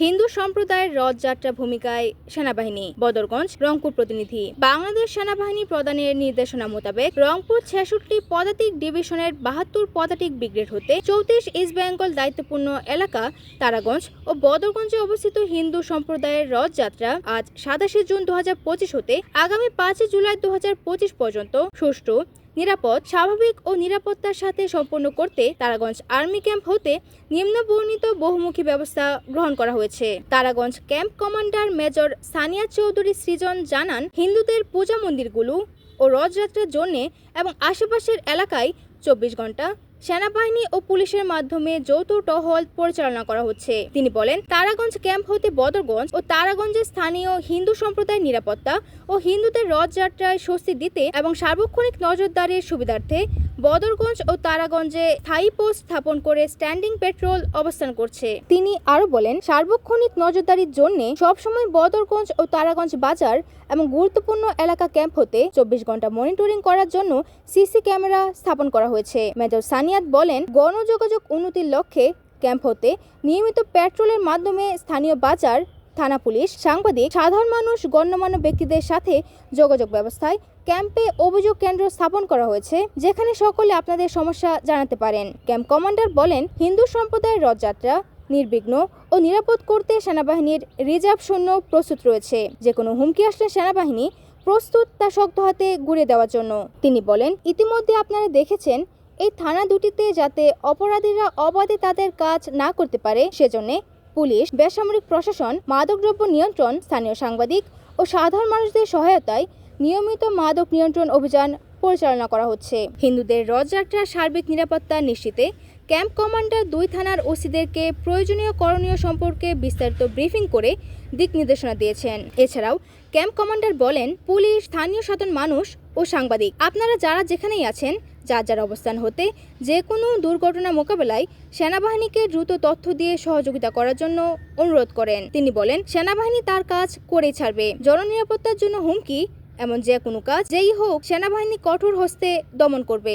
হিন্দু সম্প্রদায়ের রথযাত্রা ভূমিকায় সেনাবাহিনী। বদরগঞ্জ রংপুর প্রতিনিধি। বাংলাদেশ সেনাবাহিনী প্রধানের নির্দেশনা মোতাবেক রংপুর 66 পদাতিক ডিভিশনের 72 পদাতিক ব্রিগেড হতে 34 ইস্ট বেঙ্গল দায়িত্বপূর্ণ এলাকা তারাগঞ্জ ও বদরগঞ্জে অবস্থিত হিন্দু সম্প্রদায়ের রথযাত্রা আজ 27 জুন 2025 হতে আগামী 5 জুলাই 2025 পর্যন্ত সুষ্ঠু, নিরাপদ, স্বাভাবিক ও নিরাপত্তার সাথে সম্পন্ন করতে তারাগঞ্জ আর্মি ক্যাম্প হতে নিম্নবর্ণিত বহুমুখী ব্যবস্থা গ্রহণ করা হয়েছে। Taraganj camp commander major Saniya Chowdhury Srijan জানান, হিন্দুদের পূজা মন্দিরগুলো ও রথযাত্রার জন্য এবং আশেপাশের এলাকায় 24 ঘন্টা সেনাবাহিনী ও পুলিশের মাধ্যমে যৌথ টহল পরিচালনা করা হচ্ছে। তিনি বলেন, তারাগঞ্জ ক্যাম্প হতে বদরগঞ্জ ও তারাগঞ্জের স্থানীয় হিন্দু সম্প্রদায়ের নিরাপত্তা ও হিন্দুদের রথযাত্রায় স্বস্তি দিতে এবং সার্বক্ষণিক নজরদারির সুবিধার্থে বদরগঞ্জ ও তারাগঞ্জে স্থায়ী পোস্ট স্থাপন করে স্ট্যান্ডিং পেট্রোল অবস্থান করছে। তিনি আরো বলেন, সার্বক্ষণিক নজরদারির জন্য সবসময় বদরগঞ্জ ও তারাগঞ্জ বাজার এবং গুরুত্বপূর্ণ এলাকা ক্যাম্প হতে 24 ঘন্টা মনিটরিং করার জন্য সিসি ক্যামেরা স্থাপন করা হয়েছে। মেজর সানিয়াত বলেন, গণযোগাযোগ উন্নতির লক্ষ্যে ক্যাম্প হতে নিয়মিত পেট্রোলের মাধ্যমে স্থানীয় বাজার, থানা পুলিশ, সাংবাদিক, সাধারণ মানুষ, গণ্যমান্য ব্যক্তিদের সাথে যোগাযোগ ব্যবস্থায় ক্যাম্পে অভিযোগ কেন্দ্র স্থাপন করা হয়েছে, যেখানে সকলে আপনাদের সমস্যা জানাতে পারেন। ক্যাম্প কমান্ডার বলেন, হিন্দু সম্প্রদায়ের রথযাত্রা নির্বিঘ্ন ও নিরাপদ করতে সেনাবাহিনীর রিজার্ভ সৈন্য প্রস্তুত রয়েছে। যে কোনো হুমকি আসলে সেনাবাহিনী প্রস্তুত তা শক্ত হাতে গুড়িয়ে দেওয়ার জন্য। তিনি বলেন, ইতিমধ্যে আপনারা দেখেছেন এই থানা দুটিতে যাতে অপরাধীরা অবাধে তাদের কাজ না করতে পারে, সেজন্য পুলিশ, বেসামরিক প্রশাসন, মাদকদ্রব্য নিয়ন্ত্রণ, স্থানীয় সাংবাদিক ও সাধারণ মানুষদের সহায়তায় নিয়মিত মাদক নিয়ন্ত্রণ অভিযান পরিচালনা করা হচ্ছে। হিন্দুদের রথযাত্রার সার্বিক নিরাপত্তা নিশ্চিতে ক্যাম্প কমান্ডার 2 থানার ওসিদেরকে প্রয়োজনীয় করণীয় সম্পর্কে বিস্তারিত ব্রিফিং করে দিক নির্দেশনা দিয়েছেন। এছাড়াও ক্যাম্প কমান্ডার বলেন, পুলিশ, স্থানীয় সাধারণ মানুষ ও সাংবাদিক আপনারা যারা যেখানেই আছেন, যার অবস্থান হতে যে কোনো দুর্ঘটনা মোকাবেলায় সেনাবাহিনীকে দ্রুত তথ্য দিয়ে সহযোগিতা করার জন্য অনুরোধ করেন। তিনি বলেন, সেনাবাহিনী তার কাজ করেই ছাড়বে। জননিরাপত্তার জন্য হুমকি এমন যে কোনো কাজ যেই হোক সেনাবাহিনী কঠোর হস্তে দমন করবে।